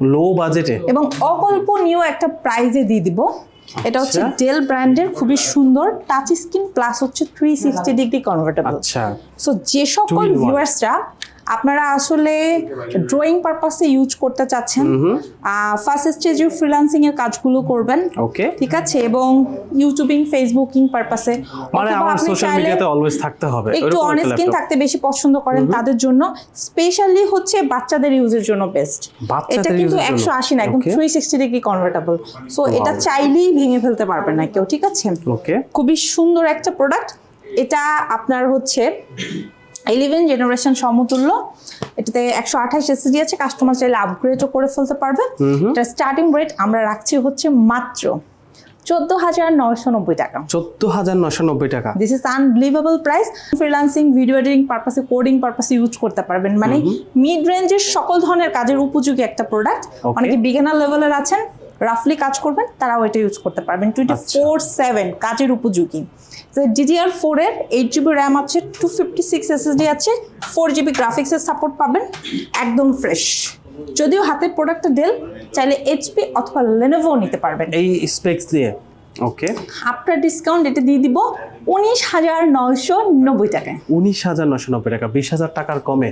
লো বাজেটে এবং অকল্পনীয় একটা প্রাইজে দিয়ে দিব। এটা হচ্ছে ডেল ব্র্যান্ডের, খুবই সুন্দর টাচ স্ক্রিন প্লাস হচ্ছে 360 ডিগ্রি কনভার্টেবল। আচ্ছা, সো যে সকল ভিউয়ার্সরা আপনারা আসলে ড্রয়িং পারপাসে ইউজ করতে চাচ্ছেন, ফার্স্ট স্টেজে ফ্রিল্যান্সিং এর কাজগুলো করবেন, ওকে, ঠিক আছে, এবং ইউটিউবিং ফেসবুকিং পারপাসে, মানে আমার সোশ্যাল মিডিয়াতে অলওয়েজ থাকতে হবে, একটু অন স্ক্রিন থাকতে বেশি পছন্দ করেন তাদের জন্য স্পেশালি হচ্ছে বাচ্চাদের ইউজের জন্য বেস্ট। এটা কিন্তু 180 না, একদম 360 ডিগ্রি কনভার্টেবল। সো এটা চাইলেই ভেঙে ফেলতে পারবে না কেউ, ঠিক আছে। ওকে, খুবই সুন্দর একটা প্রোডাক্ট। এটা আপনার হচ্ছে 11 জেনারেশন সমতুল্য। এটাতে 128 এসএসডি আছে, কাস্টমার চাইলে আপগ্রেডও করে ফেলতে পারবে। এটা স্টার্টিং রেট আমরা রাখছি হচ্ছে মাত্র 14,990 টাকা। 14,990 টাকা। This is unbelievable price. Freelancing, video editing পারপাসে, কোডিং পারপাসে ইউজ করতে পারবেন। মানে মিড রেঞ্জের সকল ধরনের কাজের উপযোগী একটা প্রোডাক্ট। অনেকে বিগিনার লেভেলের আছেন, রাফলি কাজ করবেন, তারাও এটা ইউজ করতে পারবেন। 24/7 কাজের উপযোগী। DDR4 এর 8GB র্যাম আছে, 256 SSD আছে, 4GB গ্রাফিক্সের সাপোর্ট পাবেন, একদম ফ্রেশ। যদিও হাতের প্রোডাক্টটা ডেল, চাইলে এইচপি অথবা লেনোভো নিতে পারবেন এই স্পেক্স দিয়ে। ওকে, আফটার ডিসকাউন্ট এটা দিয়ে দিব 19,990 টাকায়। 19,990 টাকা, 20,000 টাকার কমে।